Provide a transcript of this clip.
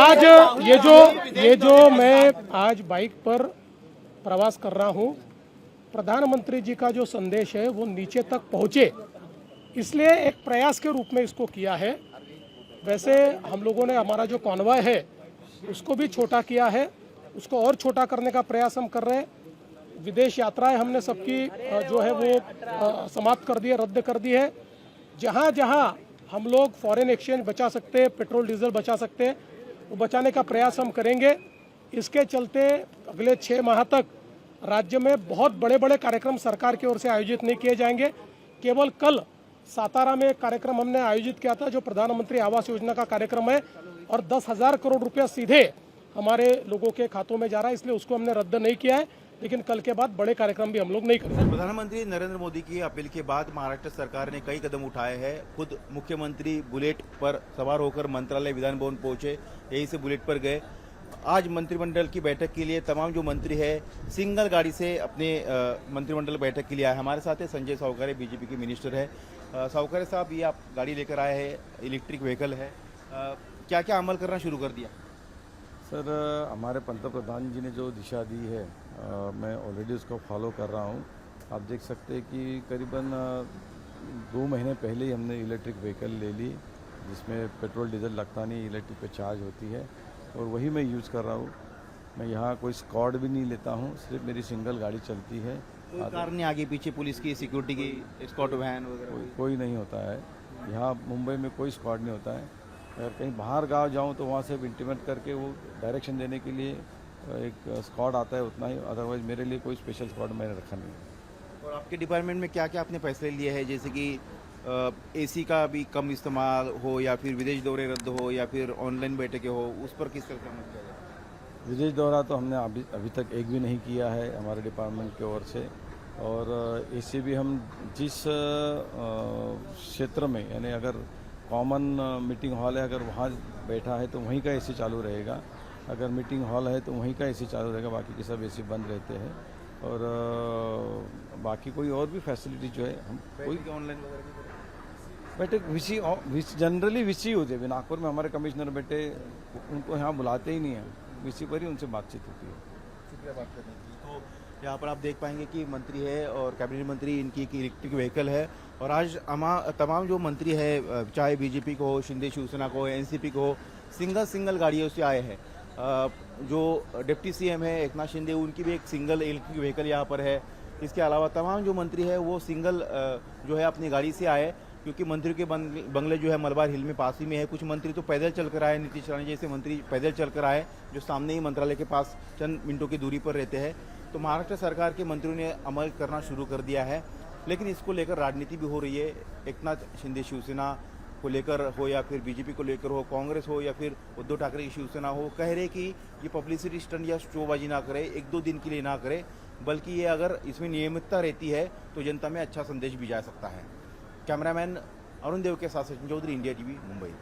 आज ये जो मैं आज बाइक पर प्रवास कर रहा हूँ, प्रधानमंत्री जी का जो संदेश है वो नीचे तक पहुँचे, इसलिए एक प्रयास के रूप में इसको किया है। वैसे हम लोगों ने हमारा जो कॉन्वॉय है उसको भी छोटा किया है, उसको और छोटा करने का प्रयास हम कर रहे हैं। विदेश यात्राएं हमने सबकी जो है वो समाप्त कर दी है, रद्द कर दी है। जहाँ जहाँ हम लोग फॉरेन एक्सचेंज बचा सकते हैं, पेट्रोल डीजल बचा सकते हैं, वो बचाने का प्रयास हम करेंगे। इसके चलते अगले 6 माह तक राज्य में बहुत बड़े बड़े कार्यक्रम सरकार की ओर से आयोजित नहीं किए जाएंगे। केवल कल सातारा में एक कार्यक्रम हमने आयोजित किया था जो प्रधानमंत्री आवास योजना का कार्यक्रम है, और 10,000 करोड़ रुपया सीधे हमारे लोगों के खातों में जा रहा है, इसलिए उसको हमने रद्द नहीं किया है। लेकिन कल के बाद बड़े कार्यक्रम भी हम लोग नहीं करेंगे। प्रधानमंत्री नरेंद्र मोदी की अपील के बाद महाराष्ट्र सरकार ने कई कदम उठाए हैं। खुद मुख्यमंत्री बुलेट पर सवार होकर मंत्रालय विधान भवन पहुंचे, यहीं से बुलेट पर गए। आज मंत्रिमंडल की बैठक के लिए तमाम जो मंत्री है सिंगल गाड़ी से अपने मंत्रिमंडल बैठक के लिए आए। हमारे साथ है संजय सावकारे, बीजेपी के मिनिस्टर है। सावकारे साहब, ये आप गाड़ी लेकर आए हैं, इलेक्ट्रिक व्हीकल है, क्या क्या अमल करना शुरू कर दिया? सर, हमारे पंतप्रधान जी ने जो दिशा दी है, मैं ऑलरेडी उसको फॉलो कर रहा हूँ। आप देख सकते हैं कि करीबन 2 महीने पहले ही हमने इलेक्ट्रिक व्हीकल ले ली, जिसमें पेट्रोल डीजल लगता नहीं, इलेक्ट्रिक पे चार्ज होती है, और वही मैं यूज़ कर रहा हूँ। मैं यहाँ कोई स्क्वाड भी नहीं लेता हूँ, सिर्फ मेरी सिंगल गाड़ी चलती है। कोई कार नहीं आगे पीछे, पुलिस की सिक्योरिटी की स्क्वाड वैन वगैरह? कोई नहीं होता है यहाँ मुंबई में, कोई स्क्वाड नहीं होता है। अगर कहीं बाहर गांव जाऊं तो वहाँ से इंटीमेट करके वो डायरेक्शन देने के लिए एक स्क्वाड आता है, उतना ही। अदरवाइज मेरे लिए कोई स्पेशल स्क्वाड मैंने रखा नहीं है। और आपके डिपार्टमेंट में क्या क्या आपने फैसले लिए हैं, जैसे कि एसी का भी कम इस्तेमाल हो, या फिर विदेश दौरे रद्द हो, या फिर ऑनलाइन बैठकें हो, उस पर किस तरह का अमल किया जाए? विदेश दौरा तो हमने अभी तक एक भी नहीं किया है हमारे डिपार्टमेंट की ओर से। और एसी भी हम जिस क्षेत्र में, यानी अगर कॉमन मीटिंग हॉल है, अगर वहाँ बैठा है तो वहीं का एसी चालू रहेगा। अगर मीटिंग हॉल है तो वहीं का एसी चालू रहेगा, बाकी के सब एसी बंद रहते हैं। और बाकी कोई और भी फैसिलिटी जो है हम कोई ऑनलाइन बैठक वीसी जनरली वीसी होते हैं। नागपुर में हमारे कमिश्नर बैठे, उनको यहाँ बुलाते ही नहीं हैं, वीसी पर ही उनसे बातचीत होती है। शुक्रिया बात करने के लिए। तो यहाँ पर आप देख पाएंगे कि मंत्री है और कैबिनेट मंत्री, इनकी एक इलेक्ट्रिक व्हीकल है। और आज तमाम जो मंत्री है, चाहे बीजेपी को हो, शिंदे शिवसेना को हो, एनसीपी को हो, सिंगल गाड़ियों से आए हैं। जो डिप्टी सीएम है एकनाथ शिंदे, उनकी भी एक सिंगल इलेक्ट्रिक व्हीकल यहाँ पर है। इसके अलावा तमाम जो मंत्री है वो सिंगल जो है अपनी गाड़ी से आए, क्योंकि मंत्रियों के बंगले जो है मलबार हिल में पास ही में है। कुछ मंत्री तो पैदल चलकर आए, नीतीश राणे जैसे मंत्री पैदल चलकर आए, जो सामने ही मंत्रालय के पास चंद मिनटों की दूरी पर रहते हैं। तो महाराष्ट्र सरकार के मंत्रियों ने अमल करना शुरू कर दिया है, लेकिन इसको लेकर राजनीति भी हो रही है। एकनाथ शिंदे शिवसेना को लेकर हो, या फिर बीजेपी को लेकर हो, कांग्रेस हो, या फिर उद्धव ठाकरे की शिवसेना हो, कह रहे कि ये पब्लिसिटी स्टंट या शोबाजी ना करे, 1-2 दिन के लिए ना करे, बल्कि ये अगर इसमें नियमितता रहती है तो जनता में अच्छा संदेश भी जा सकता है। कैमरामैन अरुण देव के साथ सचिन चौधरी, इंडिया टीवी, मुंबई।